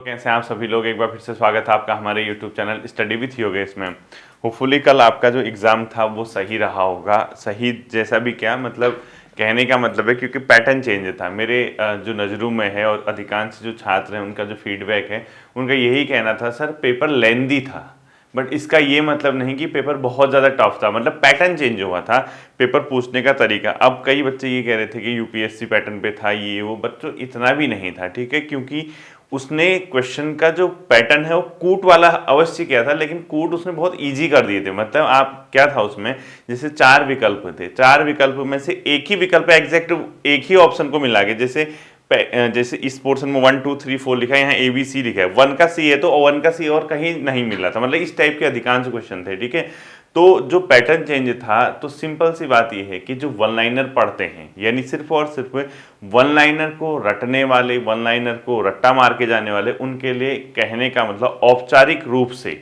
कैसे हैं आप सभी लोग। एक बार फिर से स्वागत है आपका हमारे YouTube channel study with Yogesh में। होपफुली कल आपका जो एग्ज़ाम था वो सही रहा होगा। सही जैसा भी क्या मतलब कहने का मतलब है, क्योंकि पैटर्न चेंज था मेरे जो नज़रों में है और अधिकांश जो छात्र हैं उनका जो फीडबैक है उनका यही कहना था, सर पेपर लेंदी था। बट इसका ये मतलब नहीं कि पेपर बहुत ज़्यादा टफ था, मतलब पैटर्न चेंज हुआ था, पेपर पूछने का तरीका। अब कई बच्चे ये कह रहे थे कि यूपीएससी पैटर्न पे था ये वो, बच्चों इतना भी नहीं था, ठीक है, क्योंकि उसने क्वेश्चन का जो पैटर्न है वो कूट वाला अवश्य किया था, लेकिन कूट उसने बहुत इजी कर दिए थे। मतलब आप क्या था उसमें, जैसे 4 विकल्प थे, 4 विकल्प में से एक ही विकल्प एग्जैक्ट एक ही ऑप्शन को मिला के, जैसे इस पोर्शन में 1 2 3 4 लिखा है, यहाँ ABC लिखा है, 1 का C है तो 1 का C और कहीं नहीं मिल रहा था। मतलब इस टाइप के अधिकांश क्वेश्चन थे, ठीक है। तो जो पैटर्न चेंज था, तो सिंपल सी बात यह है कि जो वन लाइनर पढ़ते हैं, यानी सिर्फ और सिर्फ वन लाइनर को रटने वाले, वन लाइनर को रट्टा मार के जाने वाले, उनके लिए कहने का मतलब औपचारिक रूप से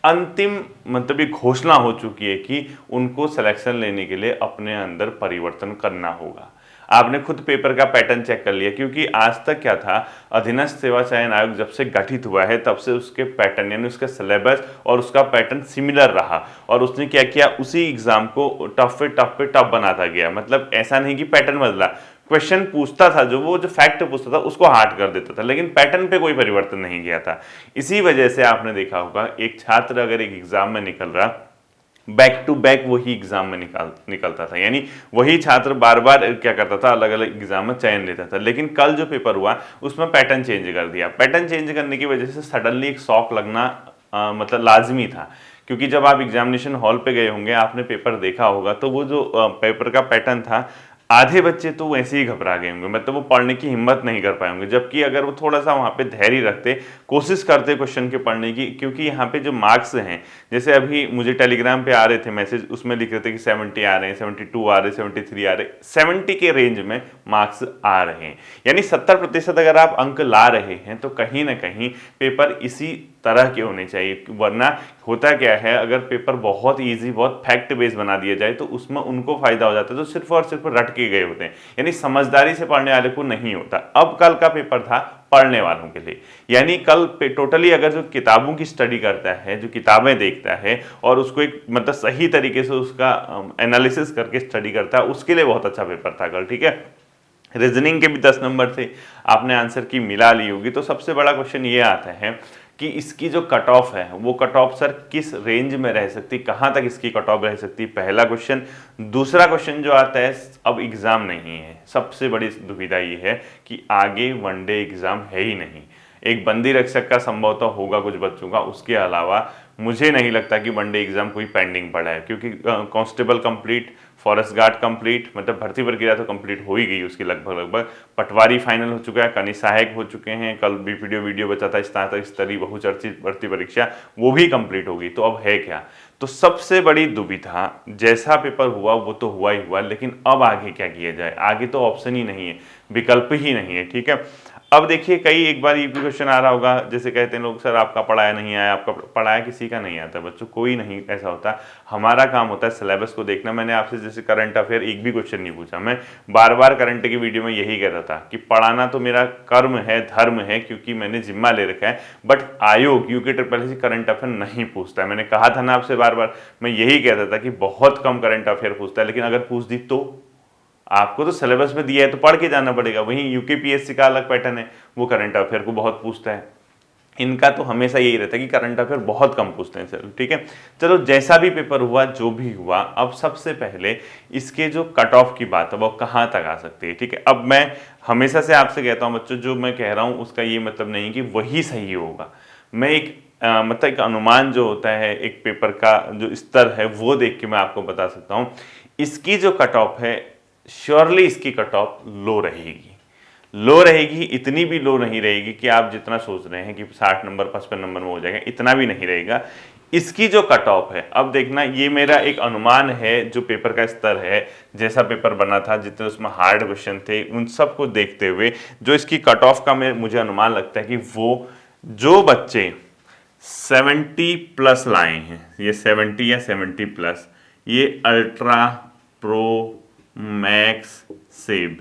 अंतिम मतलब ये घोषणा हो चुकी है कि उनको सिलेक्शन लेने के लिए अपने अंदर परिवर्तन करना होगा। आपने खुद पेपर का पैटर्न चेक कर लिया, क्योंकि आज तक क्या था, अधीनस्थ सेवा चयन आयोग जब से गठित हुआ है तब से उसके पैटर्न यानी उसका सिलेबस और उसका पैटर्न सिमिलर रहा, और उसने क्या किया, उसी एग्जाम को टफ पे टफ बनाता गया। मतलब ऐसा नहीं कि पैटर्न बदला, क्वेश्चन पूछता था, जो वो जो फैक्ट पूछता था उसको हार्ड कर देता था, लेकिन पैटर्न पे कोई परिवर्तन नहीं किया था। इसी वजह से आपने देखा होगा, एक छात्र अगर एक एग्जाम में निकल रहा, बैक टू बैक वही एग्जाम में निकलता था, यानी वही छात्र बार बार क्या करता था, अलग अलग एग्जाम में चयन लेता था। लेकिन कल जो पेपर हुआ उसमें पैटर्न चेंज कर दिया। पैटर्न चेंज करने की वजह से सडनली एक शॉक लगना मतलब लाजमी था, क्योंकि जब आप एग्जामिनेशन हॉल पे गए होंगे, आपने पेपर देखा होगा, तो वो जो पेपर का पैटर्न था, आधे बच्चे तो वैसे ही घबरा गए होंगे, मतलब वो पढ़ने की हिम्मत नहीं कर पाए होंगे। जबकि अगर वो थोड़ा सा वहाँ पे धैर्य रखते, कोशिश करते क्वेश्चन के पढ़ने की, क्योंकि यहाँ पे जो मार्क्स हैं, जैसे अभी मुझे टेलीग्राम पे आ रहे थे मैसेज, उसमें लिख रहे थे कि 70 आ रहे हैं, 72 आ रहे हैं, 73 आ रहे हैं, 70 के रेंज में मार्क्स आ रहे हैं, यानी 70% अगर आप अंक ला रहे हैं तो कहीं ना कहीं पेपर इसी तरह के होने चाहिए। वरना होता क्या है, अगर पेपर बहुत इजी, बहुत फैक्ट बेस्ड बना दिया जाए तो उसमें उनको फायदा हो जाता है, तो सिर्फ और सिर्फ रट के गए होते हैं, यानी समझदारी से पढ़ने वाले को नहीं होता। अब कल का पेपर था पढ़ने वालों के लिए, यानी कल पे टोटली अगर जो किताबों की स्टडी करता है, जो किताबें देखता है और उसको एक मतलब सही तरीके से उसका एनालिसिस करके स्टडी करता है, उसके लिए बहुत अच्छा पेपर था कल, ठीक है। रीजनिंग के भी 10 नंबर थे, आपने आंसर की मिला ली होगी। तो सबसे बड़ा क्वेश्चन ये आता है कि इसकी जो कट ऑफ है, वो कट ऑफ सर किस रेंज में रह सकती, कहाँ तक इसकी कट ऑफ रह सकती, पहला क्वेश्चन। दूसरा क्वेश्चन जो आता है, अब एग्जाम नहीं है, सबसे बड़ी दुविधा ये है कि आगे वनडे एग्जाम है ही नहीं। एक बंदी रक्षक का संभवतः होगा कुछ बच्चों का, उसके अलावा मुझे नहीं लगता कि वनडे एग्जाम कोई पेंडिंग पड़ा है, क्योंकि constable complete, forest guard complete, मतलब भर्ती प्रक्रिया तो कंप्लीट हो ही गई उसकी लगभग। पटवारी फाइनल हो चुका है, कनी सहायक हो चुके हैं, कल भी वीडियो बचा था स्नातक स्तरीय बहुचर्चित भर्ती परीक्षा, वो भी कंप्लीट होगी। तो अब है क्या, तो सबसे बड़ी दुविधा, जैसा पेपर हुआ वो तो हुआ ही हुआ, लेकिन अब आगे क्या किया जाए, आगे तो ऑप्शन ही नहीं है, विकल्प ही नहीं है, ठीक है। अब देखिए, कई एक बार ये भी क्वेश्चन आ रहा होगा, जैसे कहते हैं लोग, सर आपका पढ़ाया नहीं आया, आपका पढ़ाया किसी का नहीं आता बच्चों, कोई नहीं ऐसा होता। हमारा काम होता है सिलेबस को देखना। मैंने आपसे जैसे करंट अफेयर एक भी क्वेश्चन नहीं पूछा, मैं बार बार करंट की वीडियो में यही कहता था कि पढ़ाना तो मेरा कर्म है, धर्म है, क्योंकि मैंने जिम्मा ले रखा है। बट आयोग यूके ट्रिपल करंट अफेयर नहीं पूछता है। मैंने कहा था ना आपसे बार बार, मैं यही कहता था कि बहुत कम करंट अफेयर पूछता है, लेकिन अगर पूछ दी तो आपको तो सिलेबस में दिया है तो पढ़ के जाना पड़ेगा। वहीं यूकेपीएससी का अलग पैटर्न है, वो करंट अफेयर को बहुत पूछता है। इनका तो हमेशा यही रहता है कि करंट अफेयर बहुत कम पूछते हैं। चलो ठीक है, चलो जैसा भी पेपर हुआ, जो भी हुआ, अब सबसे पहले इसके जो कट ऑफ की बात है वो कहाँ तक आ सकती है, ठीक है। अब मैं हमेशा से आपसे कहता हूँ बच्चों, जो मैं कह रहा हूँ उसका ये मतलब नहीं कि वही सही होगा। मैं एक मतलब एक अनुमान जो होता है, एक पेपर का जो स्तर है वो देख के मैं आपको बता सकता हूँ। इसकी जो कट ऑफ है, श्योरली इसकी कट ऑफ लो रहेगी। लो रहेगी, इतनी भी लो नहीं रहेगी कि आप जितना सोच रहे हैं कि 60 नंबर 55 नंबर में हो जाएगा, इतना भी नहीं रहेगा। इसकी जो कट ऑफ है, अब देखना, ये मेरा एक अनुमान है, जो पेपर का स्तर है, जैसा पेपर बना था, जितने उसमें हार्ड क्वेश्चन थे, उन सबको देखते हुए जो इसकी कट ऑफ का मुझे अनुमान लगता है कि वो जो बच्चे 70 प्लस लाए हैं, ये 70 या 70 प्लस, ये अल्ट्रा, प्रो, मैक्स, सेब,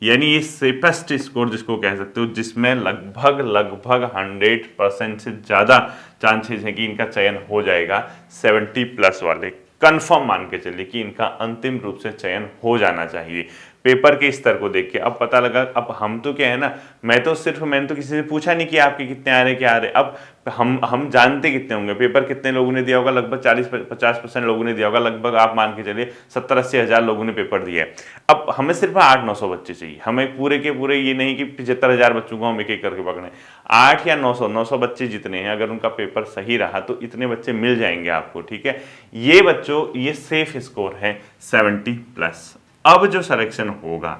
यानी ये सेफेस्ट स्कोर जिसको कह सकते हो, जिसमें लगभग लगभग 100% से ज़्यादा चांसेस हैं कि इनका चयन हो जाएगा। 70+ वाले कंफर्म मान के चलिए कि इनका अंतिम रूप से चयन हो जाना चाहिए पेपर के स्तर को देख के। अब पता लगा, अब हम तो क्या है ना, मैंने तो किसी से पूछा नहीं कि आपके कितने आ रहे क्या आ रहे। अब हम जानते कितने होंगे, पेपर कितने लोगों ने दिया होगा, लगभग 40-50% लोगों ने दिया होगा, लगभग आप मान के चलिए 70-80 हज़ार लोगों ने पेपर दिया है। अब हमें सिर्फ 800-900 बच्चे चाहिए, हमें पूरे के पूरे ये नहीं कि 75,000 बच्चों को हम एक एक करके पकड़े। 8 या 900 बच्चे जितने हैं, अगर उनका पेपर सही रहा तो इतने बच्चे मिल जाएंगे आपको, ठीक है। ये बच्चों, ये सेफ स्कोर है 70+। अब जो सिलेक्शन होगा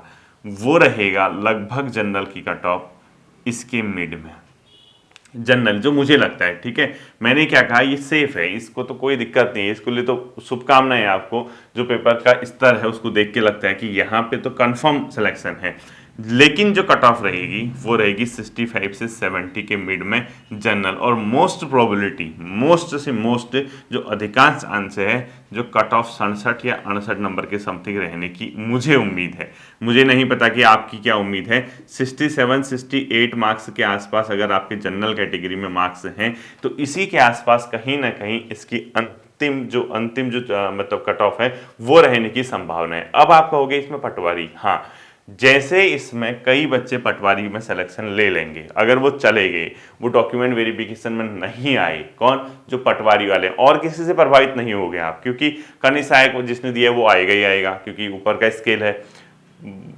वो रहेगा लगभग जनरल की कट ऑफ इसके मिड में, जनरल जो मुझे लगता है, ठीक है। मैंने क्या कहा, ये सेफ है, इसको तो कोई दिक्कत नहीं है, इसके लिए तो शुभकामनाएं आपको। जो पेपर का स्तर है उसको देख के लगता है कि यहाँ पे तो कंफर्म सिलेक्शन है। लेकिन जो कट ऑफ रहेगी वो रहेगी 65 से 70 के मिड में जनरल, और मोस्ट प्रोबेबिलिटी, मोस्ट से मोस्ट जो अधिकांश अंश है, जो कट ऑफ 67 या 68 नंबर के समथिंग रहने की मुझे उम्मीद है। मुझे नहीं पता कि आपकी क्या उम्मीद है। 67-68 मार्क्स के आसपास अगर आपके जनरल कैटेगरी में मार्क्स हैं तो इसी के आसपास कहीं ना कहीं इसकी अंतिम जो मतलब कट ऑफ है वो रहने की संभावना है। अब आप कहोगे इसमें पटवारी, हाँ, जैसे इसमें कई बच्चे पटवारी में सिलेक्शन ले लेंगे, अगर वो चले गए, वो डॉक्यूमेंट वेरिफिकेशन में नहीं आए, कौन, जो पटवारी वाले, और किसी से प्रभावित नहीं हो गए आप, क्योंकि खनिज सहायक जिसने दिया वो आएगा ही आएगा, क्योंकि ऊपर का स्केल है।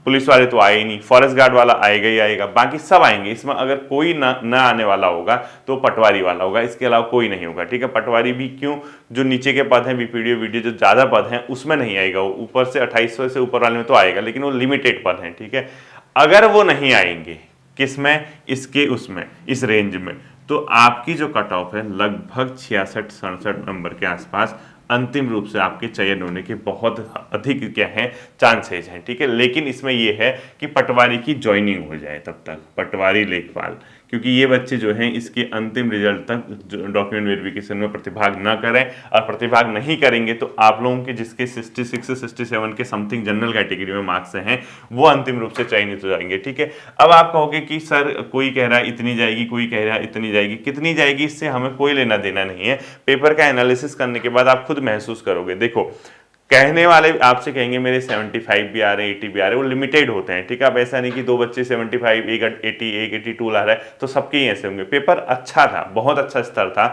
पुलिस वाले तो आए ही नहीं, फॉरेस्ट गार्ड वाला आएगा ही आएगा, बाकी सब आएंगे। इसमें अगर कोई न आने वाला होगा तो पटवारी वाला होगा, इसके अलावा कोई नहीं होगा, ठीक है। पटवारी भी क्यों, जो नीचे के पद हैं, बीपीडीओ वीडियो जो ज़्यादा पद हैं उसमें नहीं आएगा, वो ऊपर से 2800 से ऊपर वाले में तो आएगा, लेकिन वो लिमिटेड पद हैं, ठीक है। अगर वो नहीं आएंगे किसमें, इसके उसमें, इस रेंज में, तो आपकी जो कट ऑफ है लगभग 66-67 नंबर के आसपास अंतिम रूप से आपके चयन होने के बहुत अधिक क्या है चांसेज हैं, ठीक है। लेकिन इसमें यह है कि पटवारी की ज्वाइनिंग हो जाए, तब तक पटवारी लेखपाल, क्योंकि ये बच्चे जो हैं इसके अंतिम रिजल्ट तक डॉक्यूमेंट वेरिफिकेशन में प्रतिभाग न करें, और प्रतिभाग नहीं करेंगे तो आप लोगों के जिसके 66 से 67 के समथिंग जनरल कैटेगरी में मार्क्स हैं वो अंतिम रूप से चयनित हो जाएंगे, ठीक है। अब आप कहोगे कि सर कोई कह रहा है इतनी जाएगी, कोई कह रहा है इतनी जाएगी, कितनी जाएगी इससे हमें कोई लेना देना नहीं है। पेपर का एनालिसिस करने के बाद आप खुद महसूस करोगे। देखो, कहने वाले आपसे कहेंगे मेरे 75 भी आ रहे हैं, 80 भी आ रहे हैं, वो लिमिटेड होते हैं, ठीक है। अब ऐसा नहीं कि दो बच्चे 75, एक 80, एक 82 ला रहा है तो सबके ही ऐसे होंगे। पेपर अच्छा था, बहुत अच्छा स्तर था,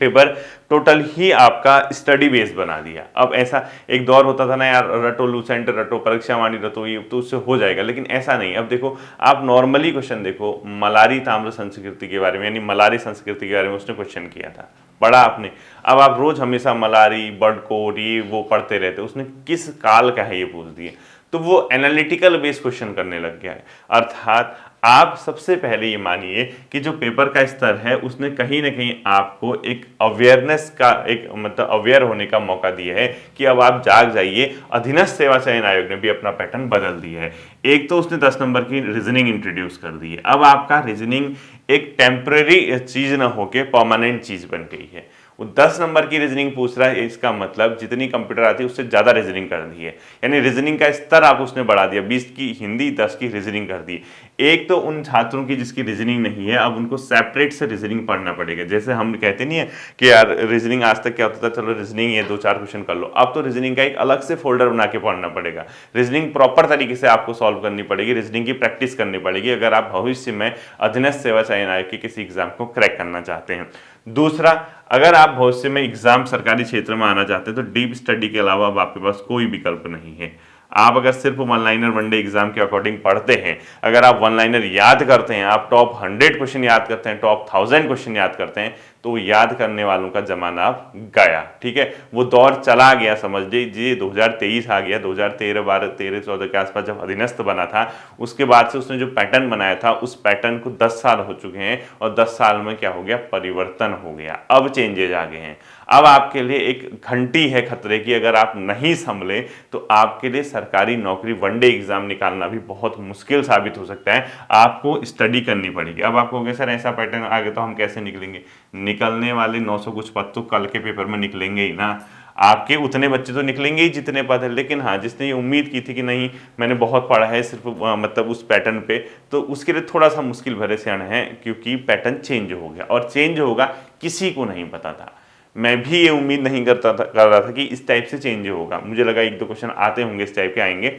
पेपर टोटल ही आपका स्टडी बेस बना दिया। अब ऐसा एक दौर होता था ना यार, रटो लूसेंट रटो, परीक्षा वाणी रटो, ये तो उससे हो जाएगा, लेकिन ऐसा नहीं। अब देखो, आप नॉर्मली क्वेश्चन देखो, मलारी ताम्र संस्कृति के बारे में, यानी मलारी संस्कृति के बारे में उसने क्वेश्चन किया था, पढ़ा आपने। अब आप रोज हमेशा मलारी, बर्डकोट, ये वो पढ़ते रहते, उसने किस काल का है ये पूछ दिए, तो वो एनालिटिकल बेस क्वेश्चन करने लग गया है। अर्थात आप सबसे पहले ये मानिए कि जो पेपर का स्तर है उसने कहीं ना कहीं आपको एक अवेयरनेस का, एक मतलब अवेयर होने का मौका दिया है कि अब आप जाग जाइए। अधीनस्थ सेवा चयन आयोग ने भी अपना पैटर्न बदल दिया है। एक तो उसने 10 नंबर की रीजनिंग इंट्रोड्यूस कर दी है। अब आपका रीजनिंग एक टेम्पररी चीज ना होके परमानेंट चीज बन गई है। वो 10 नंबर की रीजनिंग पूछ रहा है, इसका मतलब जितनी कंप्यूटर आती है उससे ज़्यादा रीजनिंग कर दी है, यानी रीजनिंग का स्तर आप उसने बढ़ा दिया। 20 की हिंदी, 10 की रीजनिंग कर दी। एक तो उन छात्रों की जिसकी रीजनिंग नहीं है, अब उनको सेपरेट से रीजनिंग पढ़ना पड़ेगा। जैसे हम कहते नहीं है कि यार रीजनिंग आज तक क्या होता था, चलो रीजनिंग है 2-4 क्वेश्चन कर लो, अब तो रीजनिंग का एक अलग से फोल्डर बना के पढ़ना पड़ेगा। रीजनिंग प्रॉपर तरीके से आपको सॉल्व करनी पड़ेगी, रीजनिंग की प्रैक्टिस करनी पड़ेगी, अगर आप भविष्य में अधीनस्थ सेवा चयन आयोग के किसी एग्जाम को क्रैक करना चाहते हैं। दूसरा, अगर आप भविष्य में एग्जाम सरकारी क्षेत्र में आना चाहते हैं तो डीप स्टडी के अलावा अब आपके पास कोई विकल्प नहीं है। आप अगर सिर्फ वन लाइनर वनडे एग्जाम के अकॉर्डिंग पढ़ते हैं, अगर आप वन लाइनर याद करते हैं, आप टॉप 100 क्वेश्चन याद करते हैं, टॉप 1000 क्वेश्चन याद करते हैं, तो याद करने वालों का जमाना अब गया, ठीक है। वो दौर चला गया, समझ लीजिए 2023 आ गया। 2013, 12, 13, 14 के आसपास जब अधीनस्थ बना था, उसके बाद से उसने जो पैटर्न बनाया था उस पैटर्न को 10 साल हो चुके हैं, और 10 साल में क्या हो गया, परिवर्तन हो गया। अब चेंजेज आ गए हैं। अब आपके लिए एक घंटी है खतरे की, अगर आप नहीं संभले तो आपके लिए सरकारी नौकरी वनडे एग्जाम निकालना भी बहुत मुश्किल साबित हो सकता है। आपको स्टडी करनी पड़ेगी। अब आप कहोगे सर ऐसा पैटर्न आ गया तो हम कैसे निकलेंगे? निकलने वाले 900 कुछ पद तो कल के पेपर में निकलेंगे ही ना। आपके उतने बच्चे तो निकलेंगे ही जितने पद है, लेकिन हाँ जिसने ये उम्मीद की थी कि नहीं मैंने बहुत पढ़ा है सिर्फ मतलब उस पैटर्न पे, तो उसके लिए थोड़ा सा मुश्किल भरे क्षण है, क्योंकि पैटर्न चेंज हो गया और चेंज होगा किसी को नहीं पता था। मैं भी ये उम्मीद नहीं कर रहा था कि इस टाइप से चेंज होगा। मुझे लगा एक दो क्वेश्चन आते होंगे इस टाइप के आएंगे,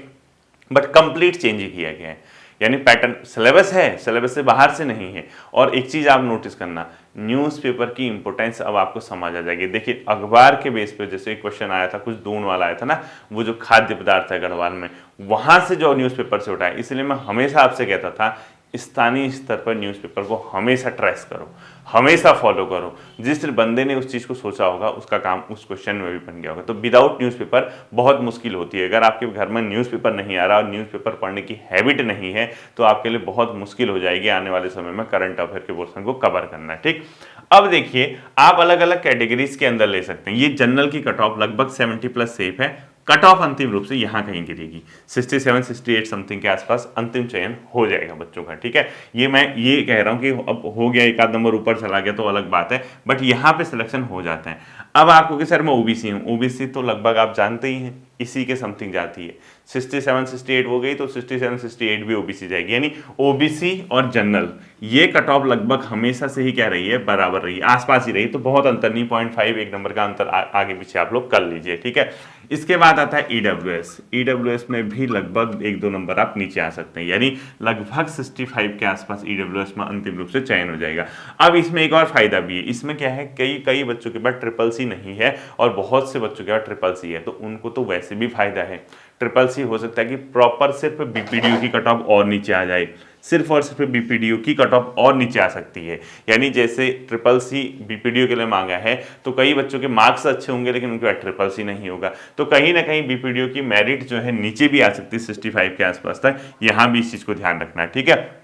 बट कंप्लीट चेंज ही किया गया है। यानी पैटर्न सिलेबस है, सिलेबस से बाहर से नहीं है। और एक चीज आप नोटिस करना, न्यूज़पेपर की इंपॉर्टेंस अब आपको समझ आ जाएगी। देखिए अखबार के बेस पे जैसे एक क्वेश्चन आया था, कुछ दून वाला आया था ना, वो जो खाद्य पदार्थ है गढ़वाल में, वहां से जो न्यूज़पेपर से उठा है। इसलिए मैं हमेशा आपसे कहता था स्थानीय स्तर पर न्यूज़पेपर को हमेशा ट्रेस करो, हमेशा फॉलो करो। जिस बंदे ने उस चीज़ को सोचा होगा उसका काम उस क्वेश्चन में भी बन गया होगा। तो विदाउट न्यूज़पेपर बहुत मुश्किल होती है। अगर आपके घर में न्यूज़पेपर नहीं आ रहा और न्यूज़पेपर पढ़ने की हैबिट नहीं है तो आपके लिए बहुत मुश्किल हो जाएगी आने वाले समय में करंट अफेयर के पोर्शन को कवर करना। ठीक, अब देखिए आप अलग अलग कैटेगरीज के अंदर ले सकते हैं। ये जनरल की कट ऑफ लगभग 70 प्लस सेफ है। कट ऑफ अंतिम रूप से यहाँ कहीं गिरेगी 67 68 समथिंग के आसपास अंतिम चयन हो जाएगा बच्चों का। ठीक है, ये मैं ये कह रहा हूँ कि अब हो गया एक आध नंबर ऊपर चला गया तो अलग बात है, बट यहाँ पे सिलेक्शन हो जाते हैं। अब आपको कि सर मैं ओबीसी हूँ, ओबीसी तो लगभग आप जानते ही हैं इसी के समथिंग जाती है। 67 68 हो गई तो 67 68 भी ओबीसी जाएगी। यानी ओबीसी और जनरल ये कट ऑफ लगभग हमेशा से ही क्या रही है, बराबर रही है, आसपास ही रही। तो बहुत अंतर नहीं, 0.5 एक नंबर का अंतर आगे पीछे आप लोग कर लीजिए। ठीक है, इसके बाद आता है ईडब्ल्यूएस। ईडब्ल्यूएस में भी लगभग एक दो नंबर आप नीचे आ सकते हैं, यानी लगभग 65 के आसपास ईडब्ल्यूएस में अंतिम रूप से चयन हो जाएगा। अब इसमें एक और फायदा भी है, इसमें क्या है कई बच्चों के पास ट्रिपल सी नहीं है और बहुत से बच्चों के पास ट्रिपल सी है, तो उनको तो वैसे भी फायदा है। ट्रिपल सी हो सकता है कि प्रॉपर सिर्फ बीपीडीयू की कट ऑफ और नीचे आ जाए, सिर्फ और सिर्फ बीपीडीयू की कट ऑफ और नीचे आ सकती है। यानी जैसे ट्रिपल सी बीपीडीयू के लिए मांगा है तो कई बच्चों के मार्क्स अच्छे होंगे लेकिन उनके पास ट्रिपल सी नहीं होगा, तो कहीं ना कहीं बीपीडीयू की मेरिट जो है नीचे भी आ सकती है 65 के आसपास तक। यहां भी इस चीज को ध्यान रखना है। ठीक है,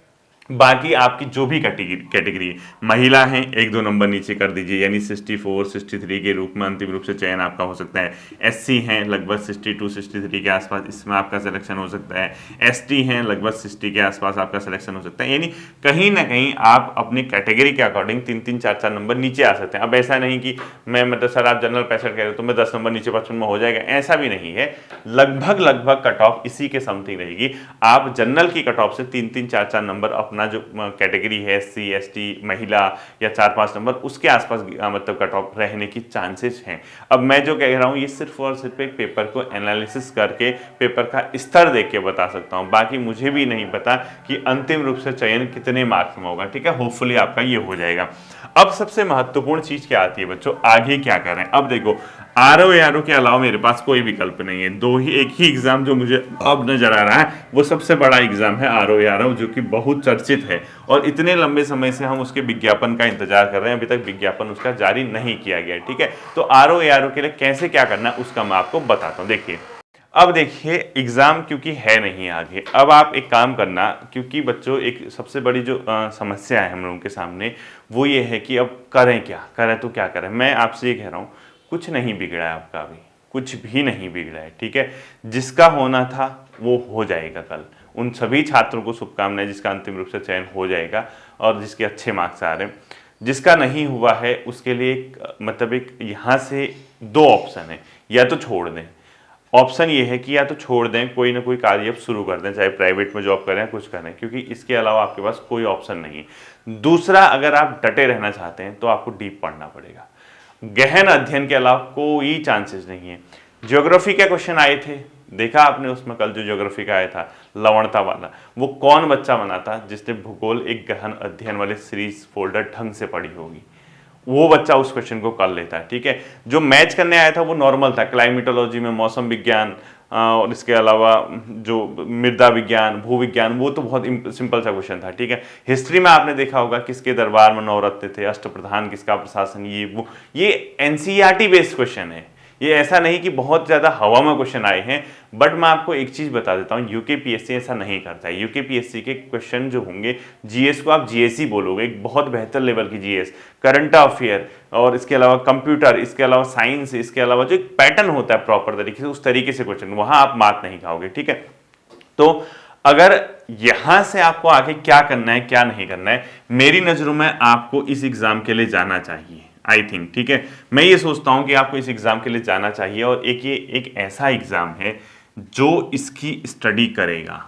बाकी आपकी जो भी कैटेगरी महिला हैं एक दो नंबर नीचे कर दीजिए, यानी 64 63 के रूप में अंतिम रूप से चयन आपका हो सकता है। एससी हैं लगभग 62 63 के आसपास, इसमें आपका सिलेक्शन हो सकता है। एसटी हैं लगभग 60 के आसपास आपका सिलेक्शन हो सकता है। यानी कहीं ना कहीं आप अपनी कैटेगरी के अकॉर्डिंग 3 4 4 नंबर नीचे आ सकते हैं। अब ऐसा नहीं कि मैं मतलब सर आप जनरल 65 कह रहे हो तो मैं 10 नंबर नीचे 55 में हो जाएगा, ऐसा भी नहीं है। लगभग कट ऑफ इसी के समथिंग रहेगी। आप जनरल की कट ऑफ से 3 4 4 नंबर अपना जो कैटेगरी है एससी एसटी महिला या 4 5 नंबर उसके आसपास मतलब कट ऑफ रहने की चांसेस हैं। अब मैं जो कह रहा हूं ये सिर्फ और सिर्फ एक पेपर को एनालिसिस करके पेपर का स्तर देख के बता सकता हूं, बाकी मुझे भी नहीं पता कि अंतिम रूप से चयन कितने मार्क्स में होगा। ठीक है, होपफुली आपका ये हो जाएगा। अब सबसे महत्वपूर्ण चीज क्या आती है बच्चों, आगे क्या करें। अब देखो आरओ के अलावा मेरे पास कोई विकल्प नहीं है, एक ही एग्जाम जो मुझे अब नजर आ रहा है वो सबसे बड़ा एग्जाम है आरओ जो कि बहुत चर्चित है और इतने लंबे समय से हम उसके विज्ञापन का इंतजार कर रहे हैं, अभी तक विज्ञापन उसका जारी नहीं किया गया। ठीक है, तो आरओ के लिए कैसे क्या करना है उसका मैं आपको बताता हूँ। देखिए अब देखिए एग्जाम क्योंकि है नहीं आगे, अब आप एक काम करना, क्योंकि बच्चों एक सबसे बड़ी जो समस्या है हम लोगों के सामने वो ये है कि अब करें क्या करें, तो क्या करें। मैं आपसे ये कह रहा हूँ कुछ नहीं बिगड़ा है आपका, अभी कुछ भी नहीं बिगड़ा है। ठीक है, जिसका होना था वो हो जाएगा कल। उन सभी छात्रों को शुभकामनाएं जिसका अंतिम रूप से चयन हो जाएगा और जिसके अच्छे मार्क्स आ रहे हैं। जिसका नहीं हुआ है उसके लिए मतलब एक यहाँ से दो ऑप्शन है, या तो छोड़ दें। ऑप्शन ये है कि या तो छोड़ दें, कोई ना कोई कार्य अब शुरू कर दें, चाहे प्राइवेट में जॉब करें कुछ करें, क्योंकि इसके अलावा आपके पास कोई ऑप्शन नहीं है। दूसरा, अगर आप डटे रहना चाहते हैं तो आपको डीप पढ़ना पड़ेगा, गहन अध्ययन के अलावा कोई चांसेस नहीं है। ज्योग्राफी के क्वेश्चन आए थे, देखा आपने उसमें कल जो ज्योग्राफी का आया था लवणता वाला, वो कौन बच्चा बना था जिसने भूगोल एक गहन अध्ययन वाले सीरीज फोल्डर ढंग से पढ़ी होगी, वो बच्चा उस क्वेश्चन को कर लेता है। ठीक है, जो मैच करने आया था वो नॉर्मल था, क्लाइमेटोलॉजी में मौसम विज्ञान और इसके अलावा जो मृदा विज्ञान भू विज्ञान, वो तो बहुत सिंपल सा क्वेश्चन था। ठीक है, हिस्ट्री में आपने देखा होगा किसके दरबार में नवरत्न थे, अष्टप्रधान किसका प्रशासन, ये एनसीईआरटी बेस्ड क्वेश्चन है। ये ऐसा नहीं कि बहुत ज्यादा हवा में क्वेश्चन आए हैं, बट मैं आपको एक चीज बता देता हूं, यूकेपीएससी ऐसा नहीं करता है। यूकेपीएससी के क्वेश्चन जो होंगे, जीएस को आप जीएसई बोलोगे, एक बहुत बेहतर लेवल की जीएस, करंट अफेयर और इसके अलावा कंप्यूटर, इसके अलावा साइंस, इसके अलावा जो एक पैटर्न होता है प्रॉपर तरीके से, उस तरीके से क्वेश्चन, वहां आप मात नहीं खाओगे। ठीक है, तो अगर यहां से आपको आगे क्या करना है क्या नहीं करना है, मेरी नजरों में आपको इस एग्जाम के लिए जाना चाहिए। आई थिंक, ठीक है। मैं ये सोचता हूँ कि आपको इस एग्ज़ाम के लिए जाना चाहिए, और ये एक ऐसा एग्ज़ाम है जो इसकी स्टडी करेगा,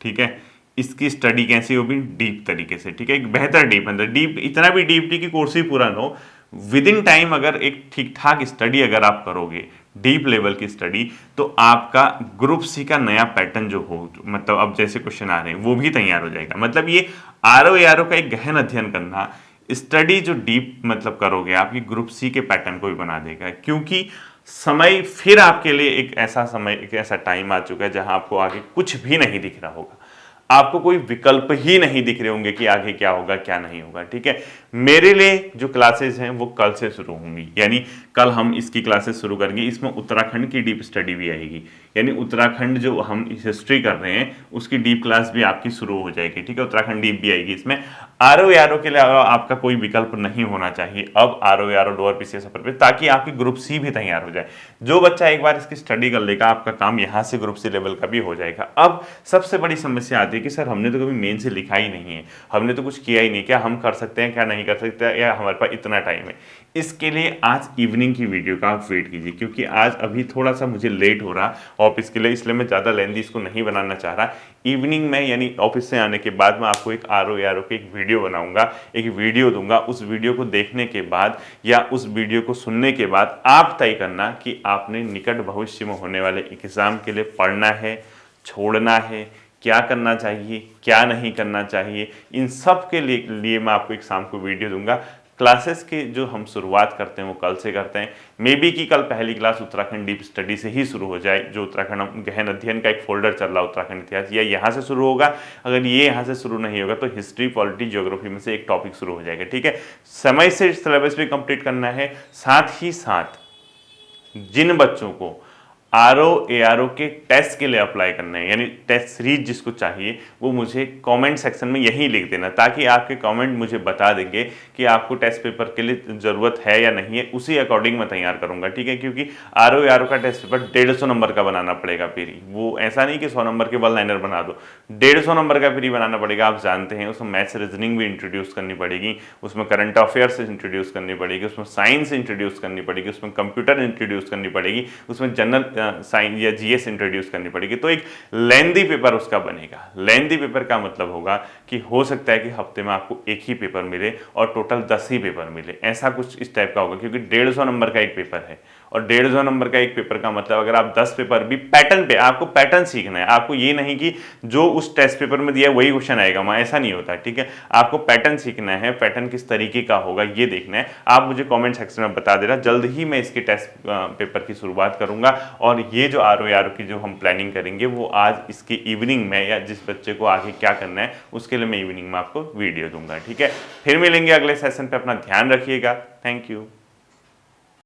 ठीक है। इसकी स्टडी कैसी होगी? डीप तरीके से, ठीक है। एक बेहतर डीप, मतलब डीप, इतना भी डीप नहीं कि कोर्स ही पूरा ना हो, विद इन टाइम अगर एक ठीक ठाक स्टडी अगर आप करोगे, डीप लेवल की स्टडी, तो आपका ग्रुप सी का नया पैटर्न जो हो, मतलब अब जैसे क्वेश्चन आ रहे हैं वो भी तैयार हो जाएगा। मतलब ये आरओ एआरओ का एक गहन अध्ययन करना, स्टडी जो डीप मतलब करोगे, आपकी ग्रुप सी के पैटर्न को भी बना देगा। क्योंकि समय फिर आपके लिए एक ऐसा समय, एक ऐसा टाइम आ चुका है जहां आपको आगे कुछ भी नहीं दिख रहा होगा, आपको कोई विकल्प ही नहीं दिख रहे होंगे कि आगे क्या होगा क्या नहीं होगा, ठीक है। मेरे लिए जो क्लासेस हैं वो कल से शुरू होंगी, यानी कल हम इसकी क्लासेस शुरू करेंगे। इसमें उत्तराखंड की डीप स्टडी भी आएगी, यानी उत्तराखंड जो हम हिस्ट्री कर रहे हैं उसकी डीप क्लास भी आपकी शुरू हो जाएगी, ठीक है। उत्तराखंड डीप भी आएगी। इसमें आरओ यारो के लिए आपका कोई विकल्प नहीं होना चाहिए अब आरओ यारो लोअर पीसीएस सफर पे, ताकि आपकी ग्रुप सी भी तैयार हो जाए। जो बच्चा एक बार इसकी स्टडी कर लेगा, आपका काम यहाँ से ग्रुप सी लेवल का भी हो जाएगा। अब सबसे बड़ी समस्या आती है कि सर हमने तो कभी मेन से लिखा ही नहीं है, हमने तो कुछ किया ही नहीं, क्या हम कर सकते हैं, क्या नहीं कर सकते, या हमारे पास इतना टाइम है। इसके लिए आज इवनिंग की वीडियो का आप वेट कीजिए, क्योंकि आज अभी थोड़ा सा मुझे लेट हो रहा ऑफिस के लिए, इसलिए मैं ज़्यादा लेंदी इसको नहीं बनाना चाह रहा। इवनिंग में, यानी ऑफिस से आने के बाद, मैं आपको एक आरओ यारो की एक वीडियो बनाऊंगा, एक वीडियो दूंगा। उस वीडियो को देखने के बाद या उस वीडियो को सुनने के बाद आप तय करना कि आपने निकट भविष्य में होने वाले एग्जाम के लिए पढ़ना है, छोड़ना है, क्या करना चाहिए, क्या नहीं करना चाहिए। इन सब के लिए मैं आपको एक शाम को वीडियो दूंगा। क्लासेस की जो हम शुरुआत करते हैं वो कल से करते हैं। मे बी कि कल पहली क्लास उत्तराखंड डीप स्टडी से ही शुरू हो जाए, जो उत्तराखंड गहन अध्ययन का एक फोल्डर चल रहा है उत्तराखंड इतिहास, या यहाँ से शुरू होगा। अगर ये यहाँ से शुरू नहीं होगा तो हिस्ट्री, पॉलिटी, ज्योग्राफी में से एक टॉपिक शुरू हो जाएगा, ठीक है। समय से सिलेबस भी कंप्लीट करना है। साथ ही साथ जिन बच्चों को आरओ एआरओ के टेस्ट के लिए अप्लाई करना है, यानी टेस्ट सीरीज जिसको चाहिए, वो मुझे कमेंट सेक्शन में यहीं लिख देना, ताकि आपके कमेंट मुझे बता देंगे कि आपको टेस्ट पेपर के लिए ज़रूरत है या नहीं है। उसी अकॉर्डिंग मैं तैयार करूंगा, ठीक है। क्योंकि आरओ एआरओ का टेस्ट पेपर 150 नंबर का बनाना पड़ेगा प्री, वो ऐसा नहीं कि 100 नंबर के वन लाइनर बना दो, 150 नंबर का प्री बनाना पड़ेगा। आप जानते हैं उसमें मैथ्स रीजनिंग भी इंट्रोड्यूस करनी पड़ेगी, उसमें करंट अफेयर्स इंट्रोड्यूस करनी पड़ेगी, उसमें साइंस इंट्रोड्यूस करनी पड़ेगी, उसमें कंप्यूटर इंट्रोड्यूस करनी पड़ेगी, उसमें जनरल साइंस या जीएस इंट्रोड्यूस करनी पड़ेगी। तो एक लेंदी पेपर उसका बनेगा। लेंदी पेपर का मतलब होगा कि हो सकता है कि हफ्ते में आपको एक ही पेपर मिले और टोटल 10 ही पेपर मिले, ऐसा कुछ इस टाइप का होगा। क्योंकि 150 नंबर का एक पेपर है, और 150 नंबर का एक पेपर का मतलब अगर आप 10 पेपर भी पैटर्न पे, आपको पैटर्न सीखना है। आपको ये नहीं कि जो उस टेस्ट पेपर में दिया वही क्वेश्चन आएगा वहाँ, ऐसा नहीं होता, ठीक है। आपको पैटर्न सीखना है, पैटर्न किस तरीके का होगा ये देखना है। आप मुझे कमेंट सेक्शन में बता देना, जल्द ही मैं इसके टेस्ट पेपर की शुरुआत करूंगा। और ये जो आरओ यारो की जो हम प्लानिंग करेंगे वो आज इसके इवनिंग में, या जिस बच्चे को आगे क्या करना है उसके लिए मैं इवनिंग में आपको वीडियो दूंगा, ठीक है। फिर मिलेंगे अगले सेशन पे, अपना ध्यान रखिएगा। Thank you.